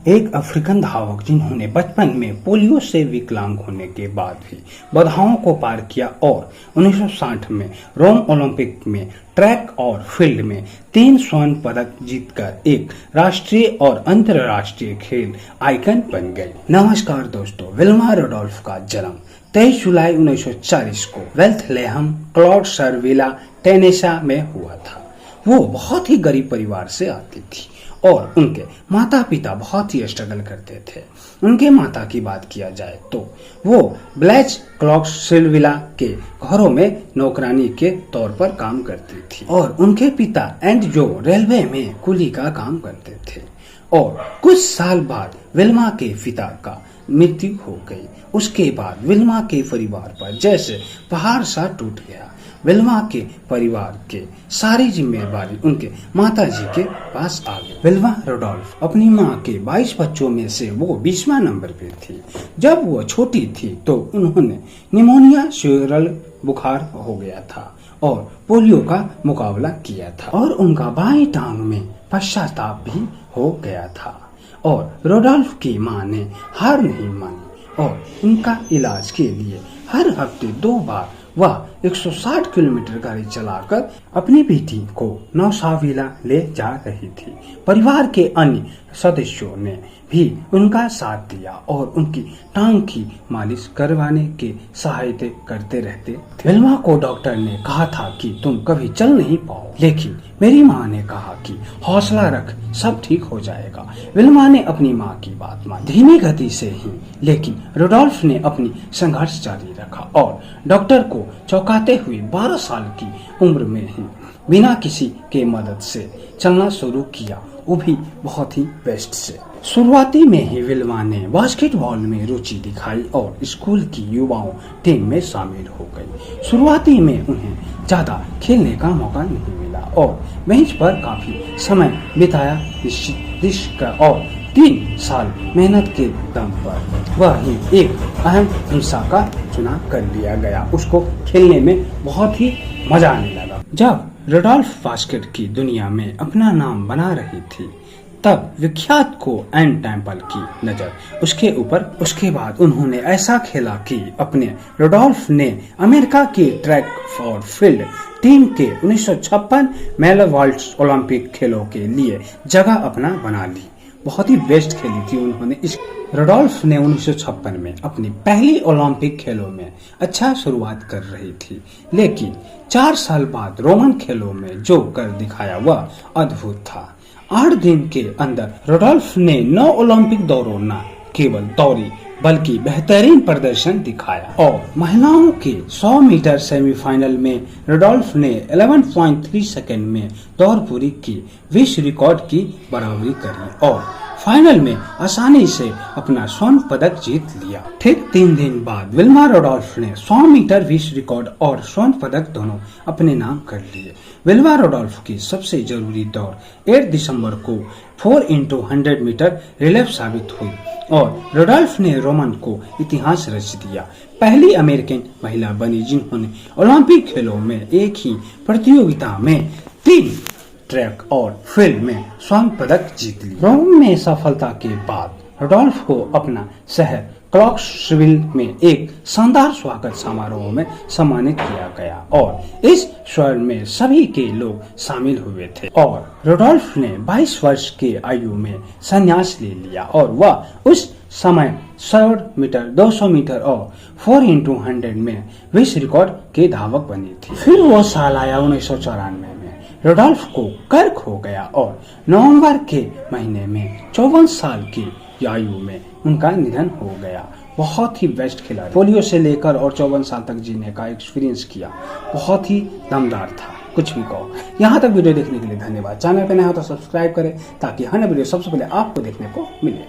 एक अफ्रीकन धावक जिन्होंने बचपन में पोलियो से विकलांग होने के बाद भी बाधाओं को पार किया और 1960 में रोम ओलंपिक में ट्रैक और फील्ड में 3 स्वर्ण पदक जीतकर एक राष्ट्रीय और अंतर्राष्ट्रीय खेल आइकन बन गए। नमस्कार दोस्तों, विल्मा रुडोल्फ का जन्म 23 जुलाई 1940 को बेथलेहम क्लॉड सर्विला टेनेसा में हुआ था। वो बहुत ही गरीब परिवार से आती थी और उनके माता पिता बहुत ही स्ट्रगल करते थे। उनके माता की बात किया जाए तो वो ब्लैच क्लॉक सिल्विला के घरों में नौकरानी के तौर पर काम करती थी और उनके पिता एंड जो रेलवे में कुली का काम करते थे। और कुछ साल बाद विल्मा के पिता का मृत्यु हो गई। उसके बाद विल्मा के परिवार पर जैसे पहाड़ सा टूट गया। विल्मा के परिवार के सारी जिम्मेदारी उनके माताजी के पास आ गई। विल्मा रुडोल्फ अपनी मां के 22 बच्चों में से वो 20वां नंबर पे थी। जब वो छोटी थी तो उन्होंने निमोनिया सेरेब्रल बुखार हो गया था और पोलियो का मुकाबला किया था और उनका बाईं टांग में पश्चाताप भी हो गया था। और रुडोल्फ की मां ने हार नहीं मानी और उनका इलाज के लिए हर हफ्ते 2 बार वह 160 किलोमीटर गाड़ी चलाकर अपनी बेटी को नौसाविला ले जा रही थी। परिवार के अन्य सदस्यों ने भी उनका साथ दिया और उनकी टांग की मालिश करवाने के सहायता करते रहते थे। विल्मा को डॉक्टर ने कहा था कि तुम कभी चल नहीं पाओ, लेकिन मेरी माँ ने कहा कि हौसला रख, सब ठीक हो जाएगा। विल्मा ने अपनी माँ की बात मानी, धीमी गति से ही, लेकिन रुडोल्फ ने अपनी संघर्ष जारी रखा और डॉक्टर को चौंकाते हुए 12 साल की उम्र में ही बिना किसी के मदद से चलना शुरू किया, वो भी बहुत ही बेस्ट से। शुरुआती में ही विल्मा ने बास्केटबॉल में रुचि दिखाई और स्कूल की युवाओं टीम में शामिल हो गई। शुरुआती में उन्हें ज्यादा खेलने का मौका नहीं मिला और बेंच पर काफी समय बिताया और 3 साल मेहनत के दम पर वह ही एक अहम हिस्सा का चुनाव कर लिया गया। उसको खेलने में बहुत ही मजा आने लगा। जब रुडोल्फ बास्केट की दुनिया में अपना नाम बना रही थी तब विख्यात को एन टेम्पल की नजर उसके बाद उन्होंने ऐसा खेला कि अपने रुडोल्फ ने अमेरिका की ट्रैक और फील्ड टीम के 1956 मेलवॉल्ट्स ओलंपिक खेलों के लिए जगह अपना बना ली। बहुत ही बेस्ट खेली थी उन्होंने। इस रुडोल्फ ने 1956 में अपनी पहली ओलंपिक खेलों में अच्छा शुरुआत कर रही थी, लेकिन 4 साल बाद रोमन खेलों में जो कर दिखाया वह अद्भुत था। 8 दिन के अंदर रुडोल्फ ने 9 ओलंपिक दौड़ों न केवल दौड़ी बल्कि बेहतरीन प्रदर्शन दिखाया और महिलाओं के 100 मीटर सेमीफाइनल में रुडोल्फ ने 11.3 सेकंड में दौड़ पूरी की, विश्व रिकॉर्ड की बराबरी करी और फाइनल में आसानी से अपना स्वर्ण पदक जीत लिया। ठीक 3 दिन बाद विल्मा रुडोल्फ ने 100 मीटर विश्व रिकॉर्ड और स्वर्ण पदक दोनों अपने नाम कर लिए। विल्मा रुडोल्फ की सबसे जरूरी दौड़ 8 दिसंबर को 4x100 मीटर रिले साबित हुई और रुडोल्फ ने रोमन को इतिहास रच दिया। पहली अमेरिकन महिला बनी जिन्होंने ओलंपिक खेलों में एक ही प्रतियोगिता में 3 ट्रैक और फील्ड में स्वर्ण पदक जीत ली। रोम में सफलता के बाद रुडोल्फ को अपना शहर क्लॉक्सविल में एक शानदार स्वागत समारोह में सम्मानित किया गया और इस स्वर्ण में सभी के लोग शामिल हुए थे और रुडोल्फ ने 22 वर्ष के आयु में संन्यास ले लिया और वह उस समय 100 मीटर 200 मीटर और 4x100 में विश्व रिकॉर्ड के धावक बनी थी। फिर वो साल आया 1994 में रुडोल्फ को कर्क हो गया और नवंबर के महीने में 54 साल की आयु में उनका निधन हो गया। बहुत ही बेस्ट खिलाड़ी, पोलियो से लेकर और 54 साल तक जीने का एक्सपीरियंस किया, बहुत ही दमदार था, कुछ भी कहो। यहाँ तक वीडियो देखने के लिए धन्यवाद। चैनल पे नया हो तो सब्सक्राइब करें ताकि हर वीडियो सबसे पहले आपको देखने को मिले।